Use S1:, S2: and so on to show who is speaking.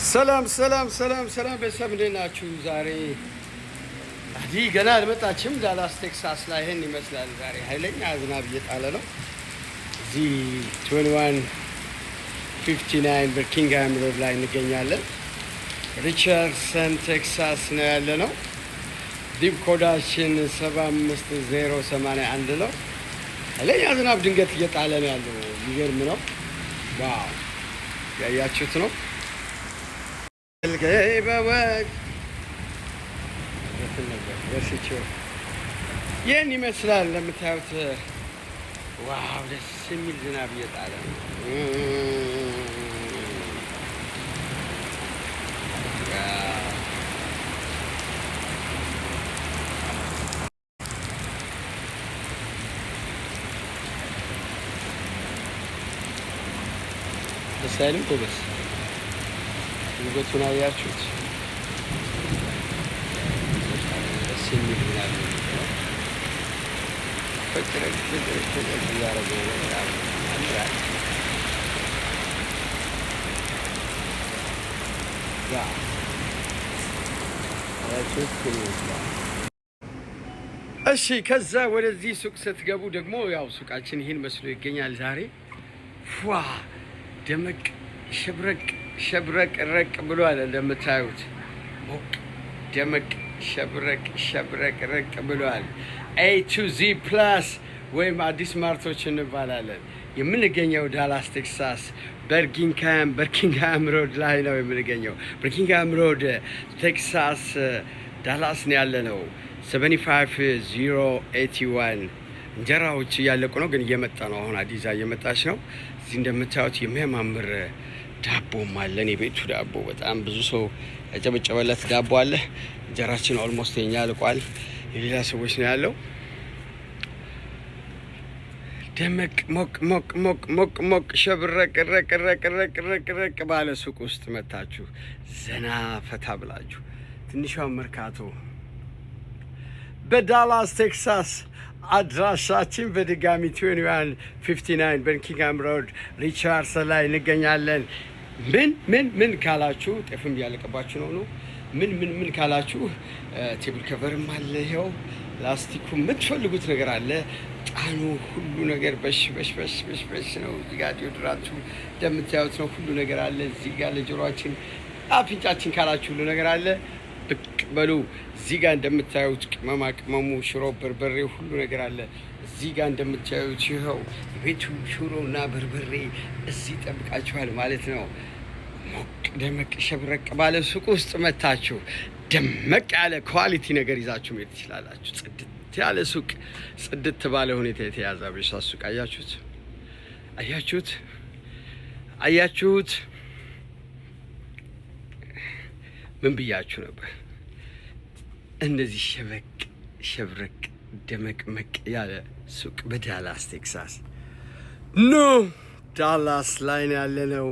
S1: ሰላም ሰላም ሰላም ሰላም ቤተሰብ እንዴት ናችሁ? ዛሬ አዲስ ገና አልመጣችም። ዳላስ ቴክሳስ ላይ ይሄን ይመስላል። ዛሬ ኃይለኛ ዝናብ እየጣለ ነው። እዚህ 2159 በኪንግሃም ሮድ ላይ እንገኛለን። ሪቻርድሰን ቴክሳስ ነው ያለ ነው። ዲፕ ኮዳችን 75081 ነው። ኃይለኛ ዝናብ ድንገት እየጣለ ነው ያለው። የሚገርም ነው። ዋው ያያችሁት ነው። ይህን ይመስላል እንደምታዩት። ዋው ደስ የሚል ዝናብ እየጣለ ነው። ደስ አይልም? ጎበዝ ውበቱን አያችሁት? ደስ የሚል ዝናብ ነው። ፍቅር እያደረገ ነው። ያምራል። እሺ፣ ከዛ ወደዚህ ሱቅ ስትገቡ ደግሞ ያው ሱቃችን ይህን መስሎ ይገኛል። ዛሬ ፏ ደመቅ ሸብረቅ ረቅ ብሏል። እንደምታዩት ሞቅ ደመቅ ሸብረቅ ረቅ ብሏል። ኤ ቱ ዚ ፕላስ ወይም አዲስ ማርቶች እንባላለን። የምንገኘው ዳላስ ቴክሳስ በርኪንግሃም ሮድ ላይ ነው የምንገኘው። በርኪንግሃም ሮድ ቴክሳስ ዳላስ ነው ያለ ነው። 75081 እንጀራዎች እያለቁ ነው፣ ግን እየመጣ ነው። አሁን አዲዛ እየመጣች ነው። እዚህ እንደምታዩት የሚያማምር ዳቦም አለን። የቤቱ ዳቦ በጣም ብዙ ሰው ያጨበጨበለት ዳቦ አለ። እንጀራችን ኦልሞስት የኛ አልቋል። የሌላ ሰዎች ነው ያለው። ደመቅ ሞቅ ሸብረቅ ረቅ ባለ ሱቅ ውስጥ መታችሁ ዘና ፈታ ብላችሁ ትንሿን መርካቶ በዳላስ ቴክሳስ አድራሻችን በድጋሚ 2159 በርኪንግሃም ሮድ ሪቻርድሰን ላይ እንገኛለን። ምን ካላችሁ ጤፍም እያለቀባችሁ ነው። ምን ካላችሁ ቴብል ከቨርም አለ። ይኸው ላስቲኩ የምትፈልጉት ነገር አለ። ጣኑ ሁሉ ነገር በሽ ነው። እዚህ ጋር ዲዮድራንቱ እንደምታዩት ነው። ሁሉ ነገር አለ። እዚህ ጋር ለጆሮአችን አፍንጫችን ካላችሁ ሁሉ ነገር አለ። ብቅ በሉ። እዚህ ጋር እንደምታዩት ቅመማ ቅመሙ፣ ሽሮ፣ በርበሬ ሁሉ ነገር አለ። እዚህ ጋር እንደምታዩት ይኸው ቤቱ ሽሮ እና በርበሬ እዚህ ጠብቃችኋል ማለት ነው። ሞቅ ደመቅ ሸብረቅ ባለ ሱቅ ውስጥ መታችሁ ደመቅ ያለ ኳሊቲ ነገር ይዛችሁ መሄድ ትችላላችሁ። ጽድት ያለ ሱቅ፣ ጽድት ባለ ሁኔታ የተያዘ አበሻ ሱቅ። አያችሁት? ምን ብያችሁ ነበር? እንደዚህ ሸብረቅ ደመቅመቅ ያለ ሱቅ በዳላስ ቴክሳስ ዳላስ ላይ ነው ያለነው።